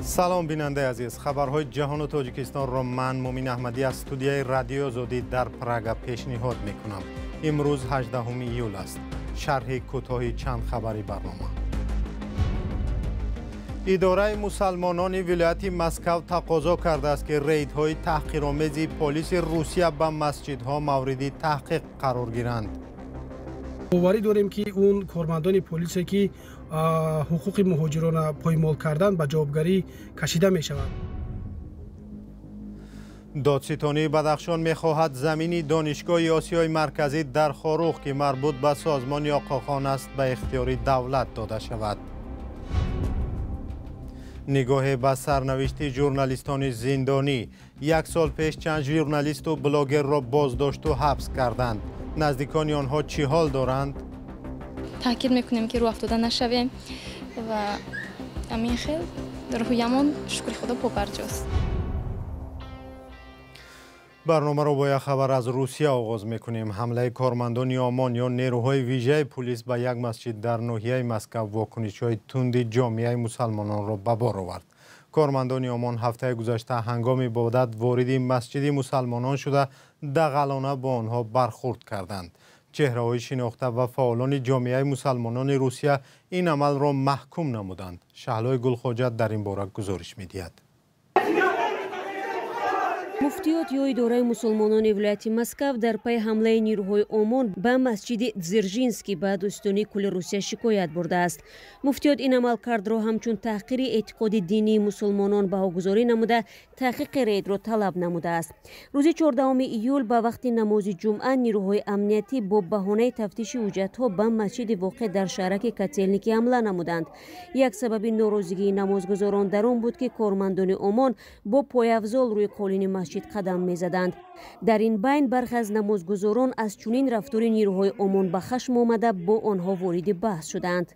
سلام بیننده عزیز، خبرهای جهان و تاجیکستان را من مومین احمدی از استودیوی رادیو آزادی در پراگ پیشنهاد میکنم. امروز 18 ایول است. شرح کوتاه چند خبری برنامه. اداره مسلمانان ولایت مسکو تقاضا کرده است که ریدهای تحقیرآمیز پلیس روسیه به مسجدها مورد تحقیق قرار گیرند. باوری داریم که اون کارمندان پلیس که حقوق مهاجران پایمال کردن به جوابگری کشیده می شود. دادستانی بدخشان می خواهد زمین دانشگاه آسیای مرکزی در خاروخ که مربوط به سازمان آقاخان است به اختیار دولت داده شود. نگاه به سرنوشت ژورنالیستان زندانی. 1 سال پیش چند ژورنالیست و بلاگر را بازداشت و حبس کردند. نزدیکان آنها چی حال دارند؟ تاکید میکنیم که رو افتاده نشویم و همین خیلی روحیمون شکر خدا پابرجاست. برنامه را با یک خبر از روسیه آغاز میکنیم. حمله کارمندان آمان یا نیروهای ویژه پلیس به یک مسجد در ناحیه مسکو واکنش‌های تند جامعه مسلمانان را به بار آورد. کارمندان آمان هفته گذشته هنگام عبادت وارد مسجد مسلمانان شده دغلانه با آنها برخورد کردند. چهره‌های شناخته و فعالان جامعه مسلمانان روسیه این عمل را محکوم نمودند. شهلای گلخواجه در این باره گزارش می‌دهد. مفتیات یا اداره مسلمانان ولایت مسکو در پی حمله نیروهای آمان به مسجد дзержинский به دوستانی کل روسیه شکایت برده است. مفتیات این عملکرد را همچون تحقیر اعتقاد دینی مسلمانان بهاگذاری نموده تحقیق رید را طلب نموده است. روز 14 ایول به وقت نماز جمعه نیروهای امنیتی با بهانه تفتیش حجت‌ها به مسجد واقع در شهرک کاتلنیکی حمله نمودند. یک سبب ناراضگی نمازگزاران در آن بود که کارمندان آمان با پایافزال روی قالین مسجد قدم می‌زدند. در این بین برخی از نمازگزاران از چنین رفتار نیروهای آمان به خشم آمده با آنها وارد بحث شدند.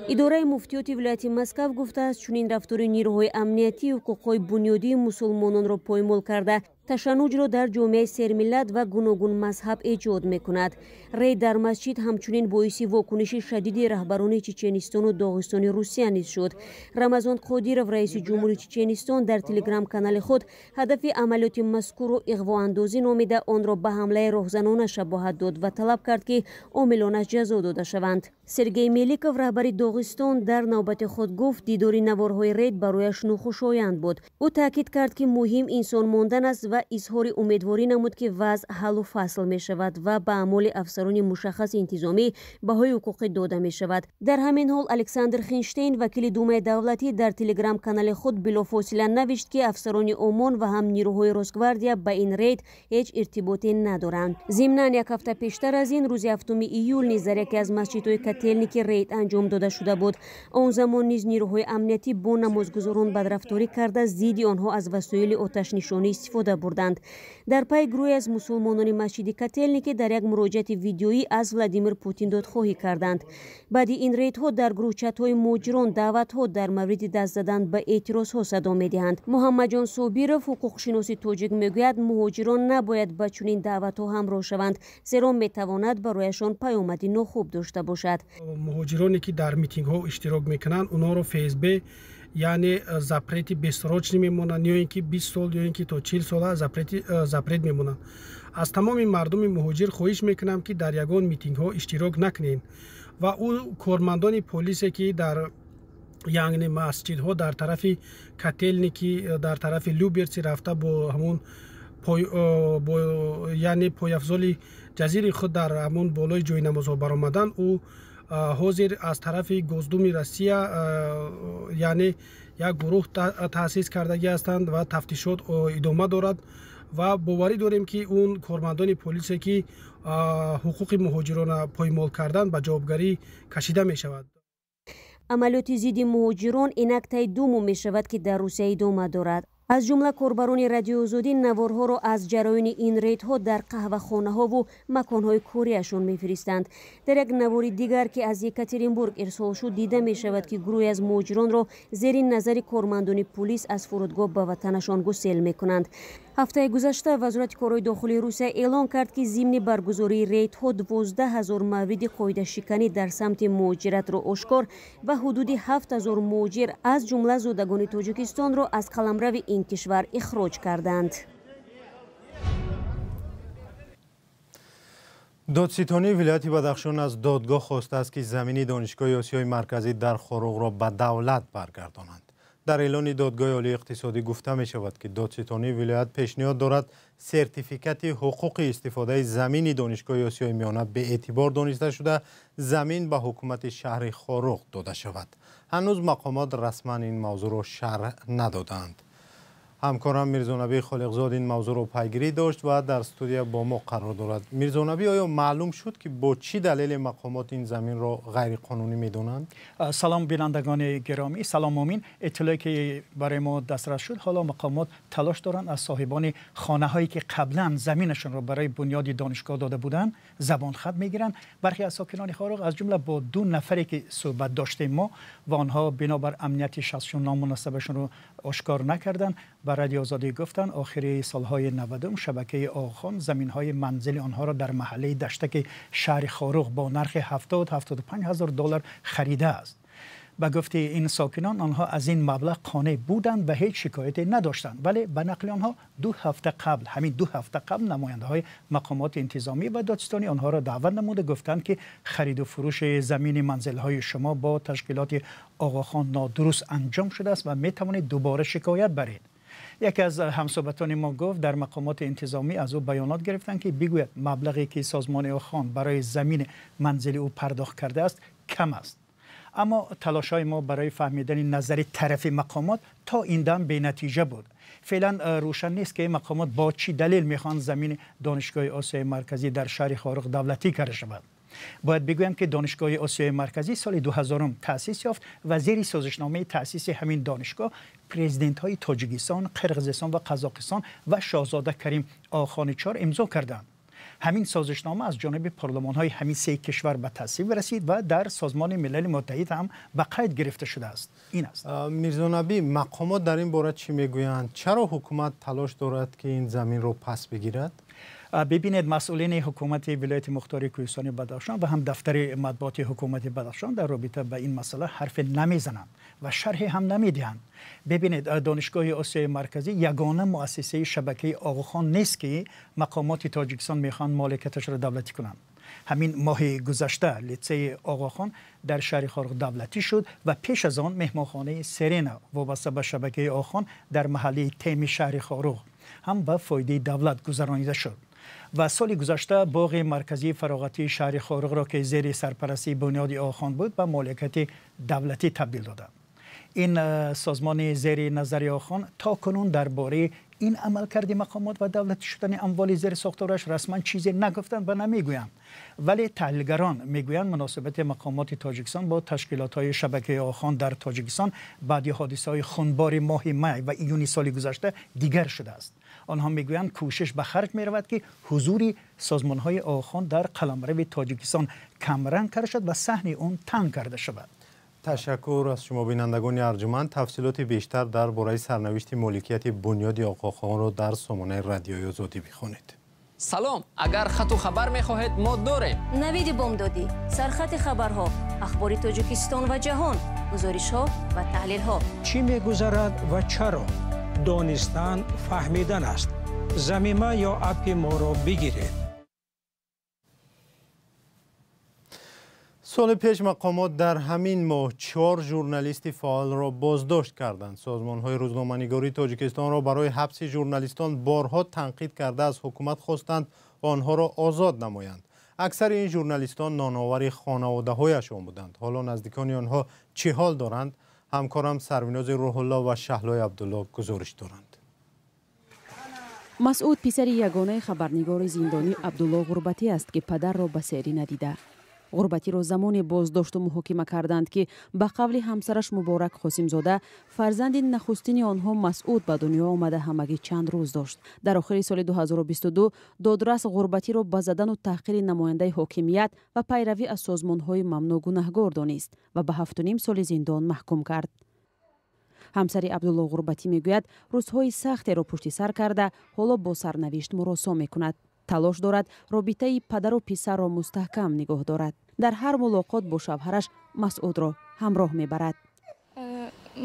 اداره مفتیات ولایت مسکو گفته است چنین رفتار نیروهای امنیتی حقوق‌های بنیادی مسلمانان را پایمال کرده تشنج را در جامعه سرملت و گوناگون مذهب ایجاد می‌کند. رید در مسجد همچنین باعث واکنش شدید رهبران چچنستان و داغستان روسیه نیز شد. رمضان قادیرov رئیس جمهوری چچنستان در تلگرام کانال خود هدف عملیات مذکور را اغوااندازی نامیده آن را به حمله راهزنانه شباهت داد و طلب کرد که عاملانش جزا داده شوند. سرگئی میلیکوف رهبر داغستان در نوبت خود گفت دیدار نوارهای رید برایش ناخوشایند بود. او تاکید کرد که مهم انسان ماندن است و اظهار امیدواری نمود که وضع حل و فصل می شود و به اعمال افسران مشخص انتظامی بهای حقوق داده می شود. در همین حال الکساندر خینشتین وکیل دومای دولتی در تلگرام کانال خود بلافاصله نوشت که افسران آمان و هم نیروهای روسگواردیا با این رید هیچ ارتباطی ندارند. ضمناً یک هفته پیشتر از این روز 7 ایول نیز در یکی از مسجدهای کاتلنیکی رید انجام داده شده بود. آن زمان نیز نیروهای امنیتی با نمازگزاران بدرفتاری کرده ضد آنها از وسایل آتش نشانی استفاده بردند. در پی گروهی از مسلمانان مسجد کاتلنیکی در یک مراجعه ویدیویی از ولادیمیر پوتین دادخواهی کردند. بعد این ریدها در گروه چت‌های مهاجران دعوت‌ها در مورد دست زدن به اعتراض‌ها صدا می‌دهند. محمد جان صابیرов حقوق‌شناس تاجیک میگوید مهاجران نباید با چنین دعوت‌ها همراه شوند زیرا می‌تواند برایشان پیامد ناخوب داشته باشد. مهاجرانی که در میتینگ‌ها اشتراک می‌کنند اونها رو فیسبوک یعنی запрет безсрочный میمونن یا اینکه 20 سال یا اینکه تا 40 ساله запрет میمونن. از تمام مردم مهاجر خواهش میکنم که در یگان میتینگ ها اشتراک نکنین و او کارمندان پلیس که در یعنی مسجد ها در طرف کاتلنیکی در طرف لوبرسی رفته با همون یعنی پایافزال جزیره خود در همون بالای جای نماز ها برآمدن او حاضر از طرف گزدوم روسیه یعنی یک گروه تأسیس کردگی هستند و تفتیشات ادامه دارد و باوری داریم که اون کارمندان پلیس که حقوق مهاجران پایمال کردن به جوابگری کشیده می شود. عملیات ضد مهاجران اینک طی 2 ماه می شود که در روسیه ادامه دارد. از جمله کاربران رادیو آزادی نوارها را از جراین این ریدها در قهوه‌خانه‌ها و مکان‌های کوریشان می‌فرستند. در یک نوار دیگر که از یکاترینبورگ ارسال شد دیده می‌شود که گروهی از مهاجران را زیر نظر کارمندان پلیس از فرودگاه به وطنشان گسیل می‌کنند. هفته گذشته وزارت کارهای داخلی روسیه اعلام کرد که ضمن برگزاری ریدها 12,000 مورد قاعده شکنی در سمت مهاجرت را آشکار و حدود 7,000 مهاجر از جمله زادگان تاجیکستان را از قلمرو این کشور اخراج کردند. دادستانی ولایت بدخشان از دادگاه خواسته است که زمین دانشگاه آسیای مرکزی در خروغ را به دولت برگردانند. در اعلان دادگاه عالی اقتصادی گفته می شود که دادستانی ولایت پیشنهاد دارد سرتیفیکت حقوق استفاده زمین دانشگاه آسیای میانه به اعتبار دانسته شده زمین به حکومت شهر خروغ داده شود. هنوز مقامات رسما این موضوع را شرح ندادند. همکارم میرزانبی خالقزاد این موضوع رو پیگیری داشت و در استودیو با ما قرار دارد. میرزانبی، آیا معلوم شد که با چی دلیل مقامات این زمین را غیر قانونی میدونند؟ سلام بینندگان گرامی، سلام مومین. اطلاعی که برای ما دسترس شد، حالا مقامات تلاش دارند از صاحبان خانه هایی که قبلا زمینشون را برای بنیاد دانشگاه داده بودند زبان خط میگیرند. برخی از ساکنان خروغ از جمله با 2 نفری که صحبت داشتیم ما و آنها بنابر امنیت شخصشون نامناسبشون رو آشکار نکردند، بر رادیو آزادی گفتند آخر سالهای 90 شبکه آقاخان زمین‌های منزل آنها را در محله دشتک شهر خروغ با نرخ 75 هزار دلار خریده است. به گفته این ساکنان آنها از این مبلغ قانع بودند و هیچ شکایتی نداشتند، ولی به نقل آنها 2 هفته قبل نماینده‌های مقامات انتظامی و دادستانی آنها را دعوت نموده گفتند که خرید و فروش زمین منزل‌های شما با تشکیلات آقاخان نادرست انجام شده است و می توانید دوباره شکایت برید. یکی از همصحبتان ما گفت در مقامات انتظامی از او بیانات گرفتند که بگوید مبلغی که سازمان آقاخان برای زمین منزل او پرداخت کرده است کم است. اما تلاش‌های ما برای فهمیدن نظر طرف مقامات تا این دم بی نتیجه بود. فعلا روشن نیست که مقامات با چی دلیل میخوان زمین دانشگاه آسیای مرکزی در شهر خروغ دولتی کرده شود. باید بگویم که دانشگاه آسیای مرکزی سال 2000 تأسیس یافت و زیر سازشنامه تأسیس همین دانشگاه پرزیدنت های تاجیکستان، قرقیزستان و قزاقستان و شاهزاده کریم آقاخان 4 امضا کردند. همین سازشنامه از جانب پارلمان های همین 3 کشور به تصویب رسید و در سازمان ملل متحد هم به قید گرفته شده است. این است. میرزانبی، مقامات در این باره چی میگویند؟ چرا حکومت تلاش دارد که این زمین رو پس بگیرد؟ ببینید، مسئولین حکومت ولایت مختار کوهستانی بدخشان و هم دفتر مطبوعات حکومت بدخشان در رابطه با این مسئله حرف نمیزنند و شرحی هم نمیدهند. ببینید، دانشگاه آسیای مرکزی یگانه مؤسسه شبکه آقاخان نیست که مقامات تاجیکستان میخوان مالکیتش را دولتی کنند. همین ماه گذشته لیسه آقاخان در شهر خروغ دولتی شد و پیش از آن مهمانخانه سرینا وابسته به شبکه آقاخان در محله تیم شهر خروغ هم به فایده دولت گذرانیده شد. و سال گذشته باغ مرکزی فراغتی شهر خروغ را که زیر سرپرستی بنیاد آقاخان بود به مالکیت دولتی تبدیل دادند. این سازمان زیر نظر آقاخان تا کنون درباره این عملکرد مقامات و دولتی شدن اموال زیر ساختارش رسما چیزی نگفتند و نمیگویند، ولی تحلیلگران میگویند مناسبت مقامات تاجیکستان با تشکیلات شبکه آقاخان در تاجیکستان بعد حادثه‌های خونبار ماه می و ایونی سال گذشته دیگر شده است. آنها میگویند کوشش به خرج میرود که حضور سازمان‌های آقاخان در قلمرو تاجیکستان کمرنگ کرده شد و صحن آن تنگ کرده شود. تشکر از شما بینندگان ارجمند. تفصیلات بیشتر درباره سرنوشت مالکیت بنیاد آقاخان را در سامانه رادیوی آزادی بخوانید. سلام، اگر خط و خبر می‌خواهید ما داریم. نوید بامدادی، سرخط خبرها، اخبار تاجیکستان و جهان، گزارش‌ها و تحلیل‌ها. چی می‌گذرد و چرا؟ دانستن فهمیدن است. زمینه یا اپ ما را بگیرید. سال پیش مقامات در همین ماه 4 ژورنالیست فعال را بازداشت کردند. سازمان‌های روزنامه‌نگاری تاجیکستان را برای حبس ژورنالیستان بارها تنقید کرده از حکومت خواستند آنها را آزاد نمایند. اکثر این ژورنالیستان نانآور خانواده‌هایشان بودند. حالا نزدیکان آنها چه حال دارند؟ همکارم سروناز روح الله و شهلای عبدالله گزارش دارند. مسعود پسر یگانه خبرنگار زندانی عبدالله غربتی است که پدر را به سری ندیده. غربتی زمان بازداشت و محاکمه کردند که به قول همسرش مبارک قاسمزاده فرزند نخستین آنها مسعود به دنیا آمده همگی چند روز داشت. در آخر سال 2022 دادرس غربتی را به زدن و تحقیر نماینده حاکمیت و پیروی از سازمان‌های ممنوع گناهکار دانست و به 7.5 سال زندان محکوم کرد. همسر عبدالله غربتی میگوید روزهای سختی را پشت سر کرده حالا با سرنوشت مراسا میکند. تلاش دارد رابطه پدر و پسر را مستحکم نگاه دارد. در هر ملاقات با شوهرش مسعود را همراه میبرد.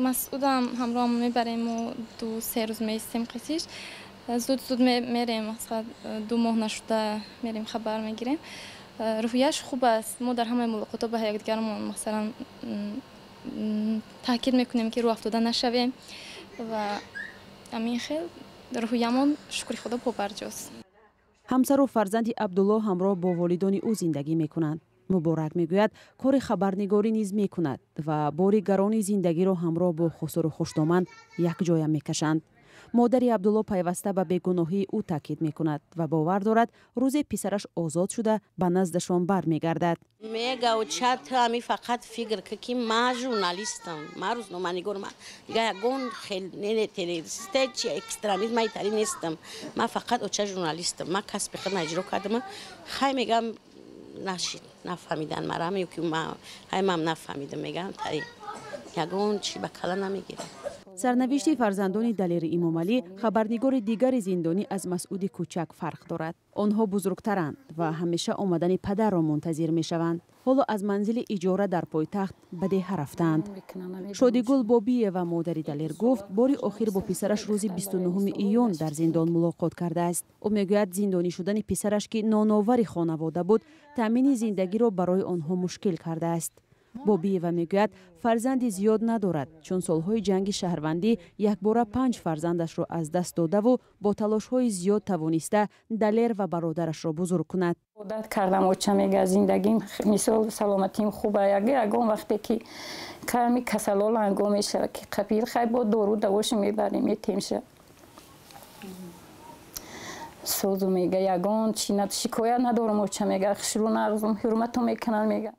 مسعود هم همراه میبریم و 2-3 روز میستیم قصیش. زود میریم، مثلا 2 ماه نشده میریم خبر میگیریم. روحیش خوب است. ما در همه ملاقات با یکدیگرمون مثلا تاکید میکنیم که رو افتاده نشویم و همین خیلی روحیمون شکر خدا پابرجاست. همسر و فرزند عبدالله همراه با والدان او زندگی میکنند. مبارک میگوید کار خبرنگاری نیز میکند و باری گران زندگی را همراه با خسر و خوشدامن یک جای میکشند. مادر عبدالله پیوسته به بیگناهی او تاکید میکند و باور دارد روز پسرش آزاد شده به نزدشان برمیگردد. میگه و چت همی فقط فکر که ما ژورنالیستم، ما روزنامه‌نگار، ما دیگه یگون خیلی تروریست چی اکستریمیسم ایتاری نیستم، ما فقط اوچه ژورنالیستم، ما کسب خودم اجرا کردم. خیلی میگم نشید نفهمیدن مرا میگه که ما هم نفهمیدم، میگم تری یگون چی به کلا نمیگیره. سرنوشت فرزندان دلیر امام علی خبرنگار دیگر زندانی از مسعود کوچک فرق دارد. آنها بزرگترند و همیشه آمدن پدر را منتظر می شوند. حالا از منزل اجاره در پایتخت به ده رفتند. شادیگل بابی و مادر دلیر گفت باری آخر با پسرش روز 29 ایون در زندان ملاقات کرده است. او میگوید زندانی شدن پسرش که نانآور خانواده بود تامین زندگی را برای آنها مشکل کرده است. بابی و میگوید فرزندی زیاد ندارد چون سالهای جنگ شهروندی یک بار 5 فرزندش را از دست داده و با تلاش‌های زیاد توانسته دلیر و برادرش را بزرگ کند. عادت کردم و چه میگه زندگیم مثال سلامتیم خوبه. یگون وقتی که کمی کسلال انگام میشه که قبیل خیلی با دارو دواش میبریم میتیمشه سوزو میگه یگون چی شکایت ندارم و چه میگه شروع نغزم حرمتو میکنن. میگه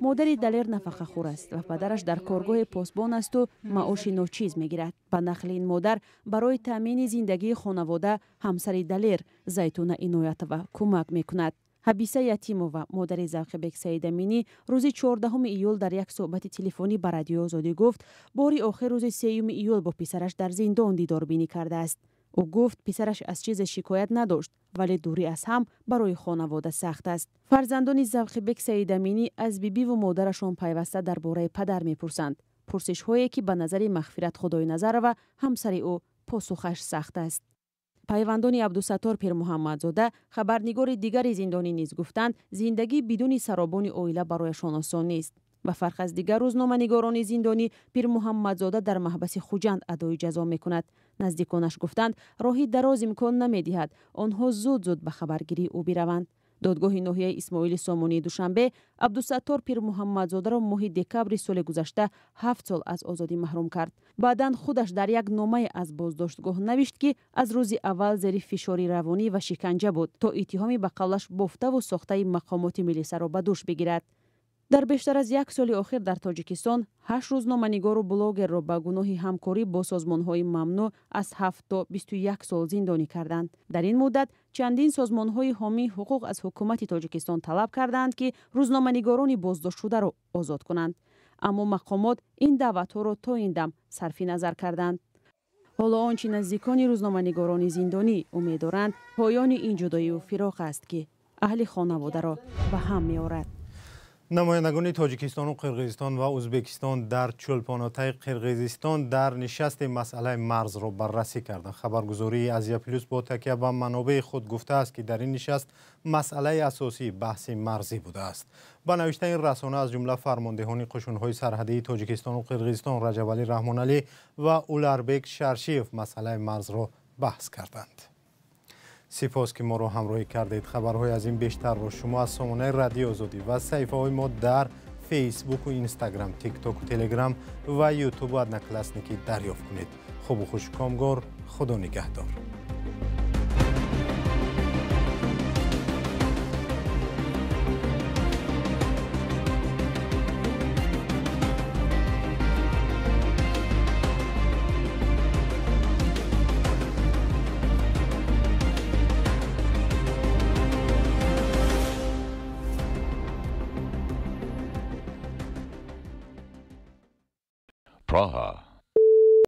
مادر دلیر نفقه خور است و پدرش در کارگاه پاسبان است و معاش ناچیز میگیرد. به نقل این مادر برای تامین زندگی خانواده همسر دلیر زیتونه عنایت و کمک میکند. حبیسه یتیمووا مادر زاخبک سید امینی روز 14 ایول در یک صحبت تلفنی به رادیو آزادی گفت باری آخر روز 3 ایول با پسرش در زندان دیدار بینی کرده است. او گفت پسرش از چیز شکایت نداشت ولی دوری از هم برای خانواده سخت است. فرزندان زاخبک سید امینی از بیبی و مادرشان پیوسته درباره پدر میپرسند. پرسش هایی که به نظر مغفرت خدای نظر و همسر او پاسخش سخت است. پیوندان عبدالستار پیر محمدزاده خبرنگار دیگر زندانی نیز گفتند زندگی بدون سرابان عائله برایشان آسان نیست. و فرق از دیگر روزنامه‌نگاران زندانی پیر محمدزاده در محبس خوجند ادای جزا میکند. نزدیکانش گفتند راهی دراز امکان نمیدهد آنها زود به خبرگیری او بروند. دادگاه ناحیه اسماعیل سامانی دوشنبه عبدالستار پیر محمدزاده را ماه دکبر سال گذشته 7 سال از آزادی محروم کرد. بعداً خودش در یک نامه از بازداشتگاه نوشت که از روز اول زیر فشار روانی و شکنجه بود تا اتهامی به قولش بافته و ساخته مقامات ملی را به دوش بگیرد. در بیشتر از 1 سال اخیر در تاجیکستان 8 روزنامه‌نگار و بلاگر را به گناه همکاری با سازمان‌های ممنوع از 7 تا 21 سال زندانی کردند. در این مدت چندین سازمان‌های حامی حقوق از حکومت تاجیکستان طلب کردند که روزنامه‌نگاران بازداشت شده را آزاد کنند. اما مقامات این دعوت‌ها را تا این دم صرف نظر کردند. حالا آنچه نزدیکان روزنامه‌نگاران زندانی امیدوارند پایان این جدایی و فراق است که اهل خانواده را به هم می‌آورد. نمایندگان تاجیکستان و قرقیزستان و ازبکستان در چولپاناتای قرقیزستان در نشست مسئله مرز را بررسی کردند. خبرگزاری آزیا پلوس با تکیه به منابع خود گفته است که در این نشست مسئله اساسی بحث مرزی بوده است. با نوشته این رسانه از جمله فرماندهان قشون‌های سرحدی تاجیکستان و قرقیزستان رجب علی رحمانعلی و اولاربک شرشیف مسئله مرز را بحث کردند. سپاس که ما رو همراهی کردید. خبرهای از این بیشتر رو شما از سامانه رادیو آزادی و صفحه‌های ما در فیسبوک و اینستاگرام، تیک تاک و تلگرام و یوتیوب و ادنکلاسنیکی دریافت کنید. خوب و خوش کامگار. خدا نگهدار. Praha.